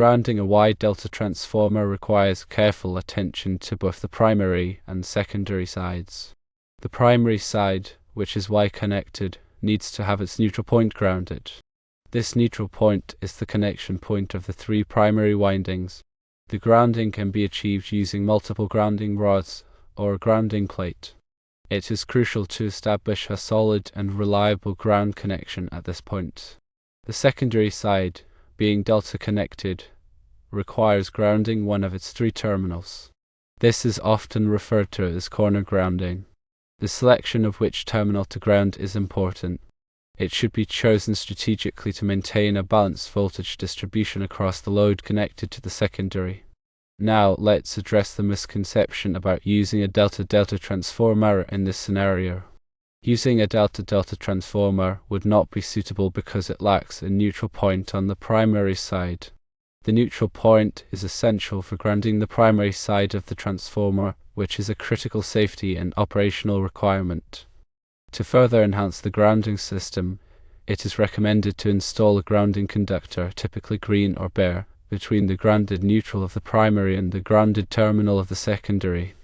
Grounding a wide delta transformer requires careful attention to both the primary and secondary sides. The primary side, which is Y connected, needs to have its neutral point grounded. This neutral point is the connection point of the three primary windings. The grounding can be achieved using multiple grounding rods or a grounding plate. It is crucial to establish a solid and reliable ground connection at this point. The secondary side, being delta connected, requires grounding one of its three terminals. This is often referred to as corner grounding. The selection of which terminal to ground is important. It should be chosen strategically to maintain a balanced voltage distribution across the load connected to the secondary. Now let's address the misconception about using a delta-delta transformer in this scenario. Using a delta-delta transformer would not be suitable because it lacks a neutral point on the primary side. The neutral point is essential for grounding the primary side of the transformer, which is a critical safety and operational requirement. To further enhance the grounding system, it is recommended to install a grounding conductor, typically green or bare, between the grounded neutral of the primary and the grounded terminal of the secondary.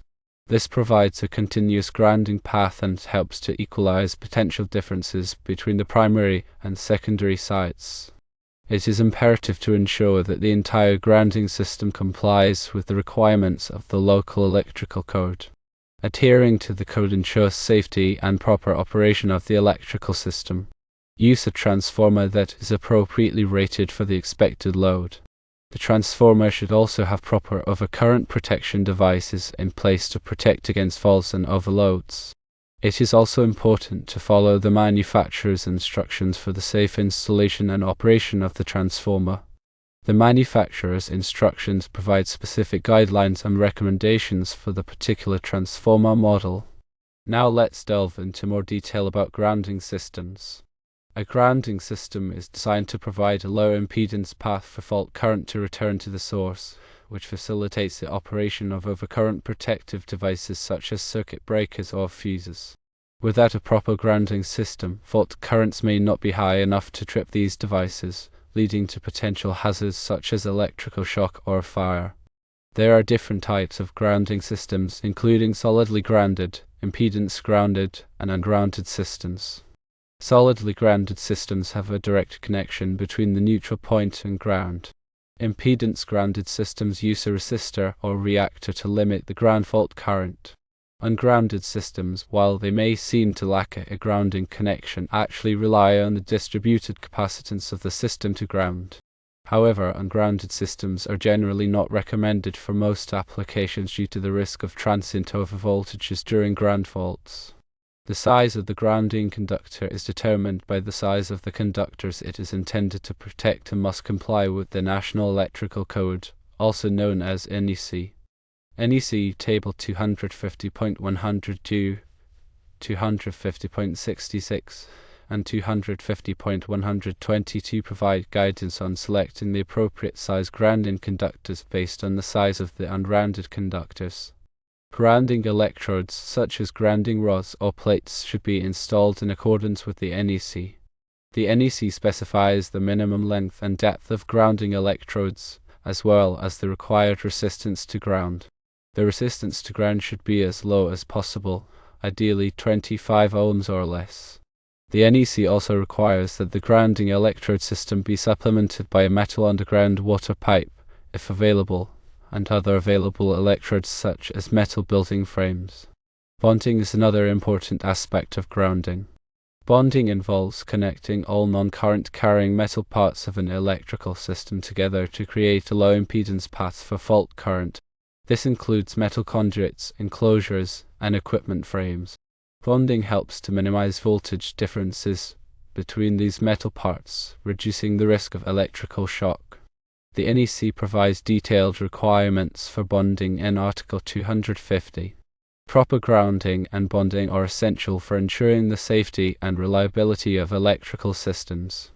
This provides a continuous grounding path and helps to equalize potential differences between the primary and secondary sides. It is imperative to ensure that the entire grounding system complies with the requirements of the local electrical code. Adhering to the code ensures safety and proper operation of the electrical system. Use a transformer that is appropriately rated for the expected load. The transformer should also have proper overcurrent protection devices in place to protect against faults and overloads. It is also important to follow the manufacturer's instructions for the safe installation and operation of the transformer. The manufacturer's instructions provide specific guidelines and recommendations for the particular transformer model. Now let's delve into more detail about grounding systems. A grounding system is designed to provide a low impedance path for fault current to return to the source, which facilitates the operation of overcurrent protective devices such as circuit breakers or fuses. Without a proper grounding system, fault currents may not be high enough to trip these devices, leading to potential hazards such as electrical shock or fire. There are different types of grounding systems, including solidly grounded, impedance grounded, and ungrounded systems. Solidly grounded systems have a direct connection between the neutral point and ground. Impedance grounded systems use a resistor or reactor to limit the ground fault current. Ungrounded systems, while they may seem to lack a grounding connection, actually rely on the distributed capacitance of the system to ground. However, ungrounded systems are generally not recommended for most applications due to the risk of transient overvoltages during ground faults. The size of the grounding conductor is determined by the size of the conductors it is intended to protect and must comply with the National Electrical Code, also known as NEC. NEC Table 250.102, 250.66, and 250.122 provide guidance on selecting the appropriate size grounding conductors based on the size of the ungrounded conductors. Grounding electrodes, such as grounding rods or plates, should be installed in accordance with the NEC. The NEC specifies the minimum length and depth of grounding electrodes, as well as the required resistance to ground. The resistance to ground should be as low as possible, ideally 25 ohms or less. The NEC also requires that the grounding electrode system be supplemented by a metal underground water pipe, if available, and other available electrodes such as metal building frames. Bonding is another important aspect of grounding. Bonding involves connecting all non-current carrying metal parts of an electrical system together to create a low impedance path for fault current. This includes metal conduits, enclosures, and equipment frames. Bonding helps to minimize voltage differences between these metal parts, reducing the risk of electrical shock. The NEC provides detailed requirements for bonding in Article 250. Proper grounding and bonding are essential for ensuring the safety and reliability of electrical systems.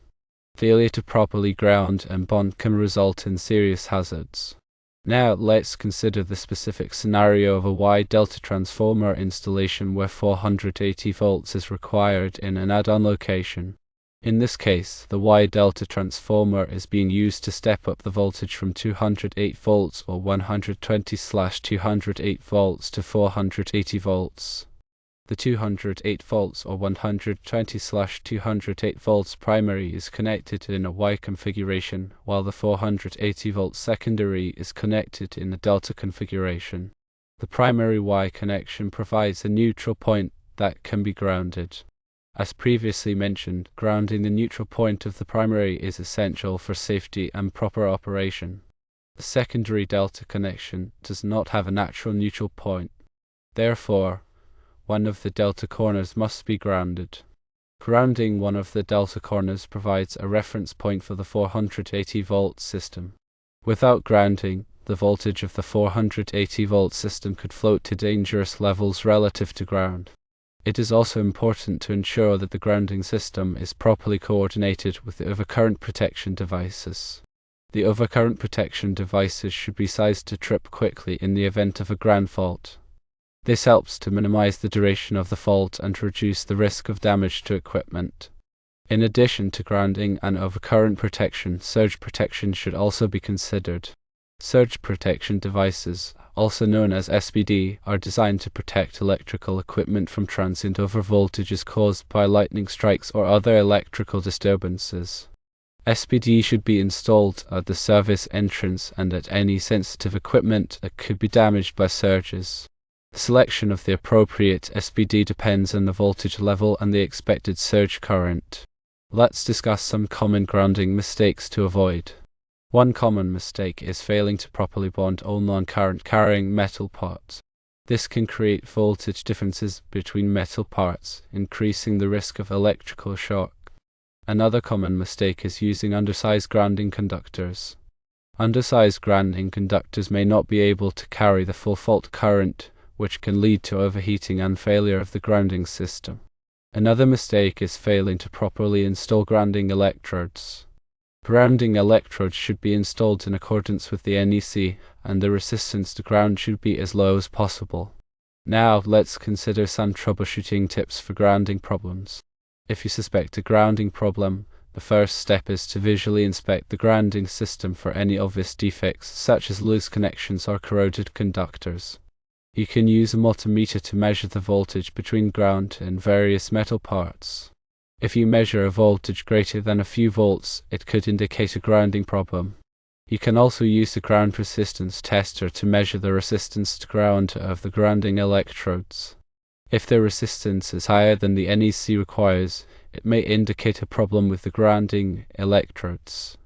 Failure to properly ground and bond can result in serious hazards. Now let's consider the specific scenario of a wide delta transformer installation where 480 volts is required in an add-on location. In this case, the Y-delta transformer is being used to step up the voltage from 208 volts or 120/208 volts to 480 volts. The 208 volts or 120/208 volts primary is connected in a Y configuration, while the 480 volts secondary is connected in a delta configuration. The primary Y connection provides a neutral point that can be grounded. As previously mentioned, grounding the neutral point of the primary is essential for safety and proper operation. The secondary delta connection does not have a natural neutral point. Therefore, one of the delta corners must be grounded. Grounding one of the delta corners provides a reference point for the 480 volt system. Without grounding, the voltage of the 480 volt system could float to dangerous levels relative to ground. It is also important to ensure that the grounding system is properly coordinated with the overcurrent protection devices. The overcurrent protection devices should be sized to trip quickly in the event of a ground fault. This helps to minimize the duration of the fault and reduce the risk of damage to equipment. In addition to grounding and overcurrent protection, surge protection should also be considered. Surge protection devices, also known as SPD, are designed to protect electrical equipment from transient overvoltages caused by lightning strikes or other electrical disturbances. SPD should be installed at the service entrance and at any sensitive equipment that could be damaged by surges. The selection of the appropriate SPD depends on the voltage level and the expected surge current. Let's discuss some common grounding mistakes to avoid. One common mistake is failing to properly bond all non-current carrying metal parts. This can create voltage differences between metal parts, increasing the risk of electrical shock. Another common mistake is using undersized grounding conductors. Undersized grounding conductors may not be able to carry the full fault current, which can lead to overheating and failure of the grounding system. Another mistake is failing to properly install grounding electrodes. Grounding electrodes should be installed in accordance with the NEC, and the resistance to ground should be as low as possible. Now, let's consider some troubleshooting tips for grounding problems. If you suspect a grounding problem, the first step is to visually inspect the grounding system for any obvious defects, such as loose connections or corroded conductors. You can use a multimeter to measure the voltage between ground and various metal parts. If you measure a voltage greater than a few volts, it could indicate a grounding problem. You can also use the ground resistance tester to measure the resistance to ground of the grounding electrodes. If the resistance is higher than the NEC requires, it may indicate a problem with the grounding electrodes.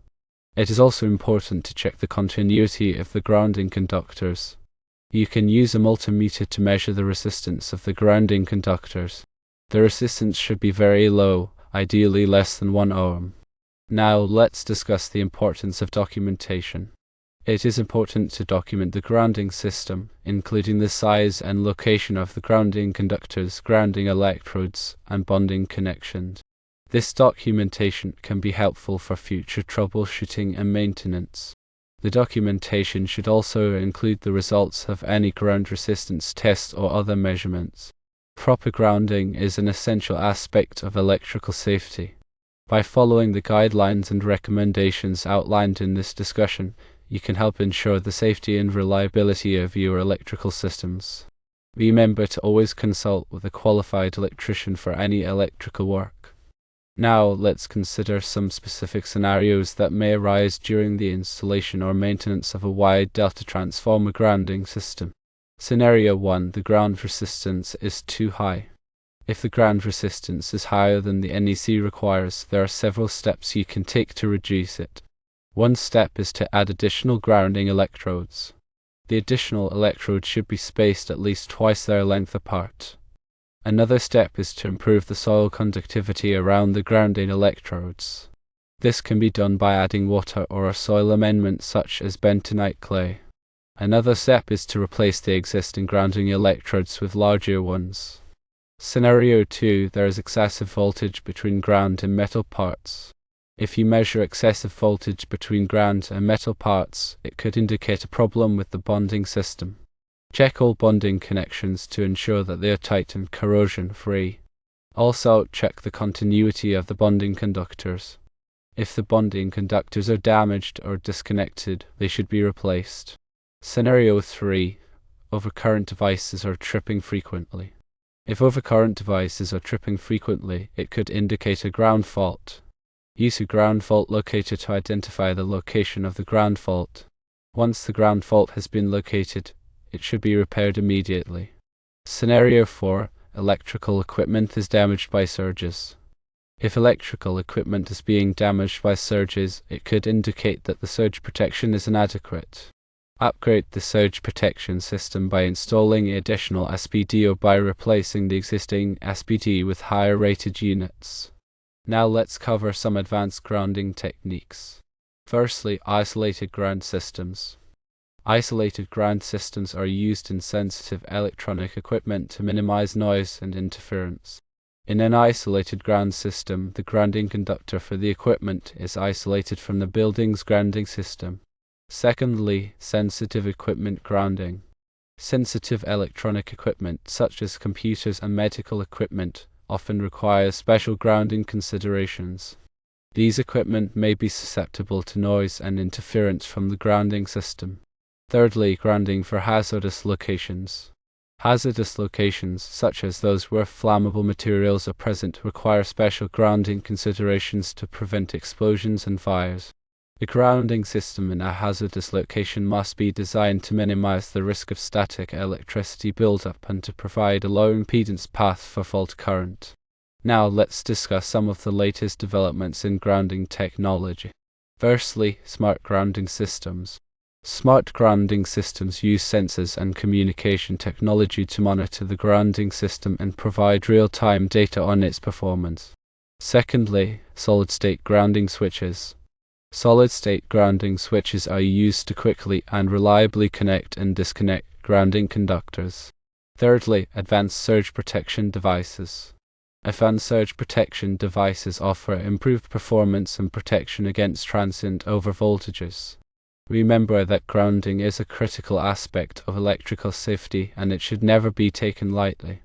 It is also important to check the continuity of the grounding conductors. You can use a multimeter to measure the resistance of the grounding conductors. The resistance should be very low, ideally less than 1 ohm. Now let's discuss the importance of documentation. It is important to document the grounding system, including the size and location of the grounding conductors, grounding electrodes, and bonding connections. This documentation can be helpful for future troubleshooting and maintenance. The documentation should also include the results of any ground resistance tests or other measurements. Proper grounding is an essential aspect of electrical safety. By following the guidelines and recommendations outlined in this discussion, you can help ensure the safety and reliability of your electrical systems. Remember to always consult with a qualified electrician for any electrical work. Now let's consider some specific scenarios that may arise during the installation or maintenance of a wide delta transformer grounding system. Scenario 1. The ground resistance is too high. If the ground resistance is higher than the NEC requires, there are several steps you can take to reduce it. One step is to add additional grounding electrodes. The additional electrodes should be spaced at least twice their length apart. Another step is to improve the soil conductivity around the grounding electrodes. This can be done by adding water or a soil amendment such as bentonite clay. Another step is to replace the existing grounding electrodes with larger ones. Scenario 2. There is excessive voltage between ground and metal parts. If you measure excessive voltage between ground and metal parts, it could indicate a problem with the bonding system. Check all bonding connections to ensure that they are tight and corrosion-free. Also, check the continuity of the bonding conductors. If the bonding conductors are damaged or disconnected, they should be replaced. Scenario 3. Overcurrent devices are tripping frequently. If overcurrent devices are tripping frequently, it could indicate a ground fault. Use a ground fault locator to identify the location of the ground fault. Once the ground fault has been located, it should be repaired immediately. Scenario 4. Electrical equipment is damaged by surges. If electrical equipment is being damaged by surges, it could indicate that the surge protection is inadequate. Upgrade the surge protection system by installing additional SPD or by replacing the existing SPD with higher rated units. Now let's cover some advanced grounding techniques. Firstly, isolated ground systems. Isolated ground systems are used in sensitive electronic equipment to minimize noise and interference. In an isolated ground system, the grounding conductor for the equipment is isolated from the building's grounding system. Secondly, sensitive equipment grounding. Sensitive electronic equipment, such as computers and medical equipment, often require special grounding considerations. These equipment may be susceptible to noise and interference from the grounding system. Thirdly, grounding for hazardous locations. Hazardous locations, such as those where flammable materials are present, require special grounding considerations to prevent explosions and fires. The grounding system in a hazardous location must be designed to minimize the risk of static electricity buildup and to provide a low impedance path for fault current. Now let's discuss some of the latest developments in grounding technology. Firstly, smart grounding systems. Smart grounding systems use sensors and communication technology to monitor the grounding system and provide real-time data on its performance. Secondly, solid-state grounding switches. Solid-state grounding switches are used to quickly and reliably connect and disconnect grounding conductors. Thirdly, advanced surge protection devices. Advanced surge protection devices offer improved performance and protection against transient overvoltages. Remember that grounding is a critical aspect of electrical safety and it should never be taken lightly.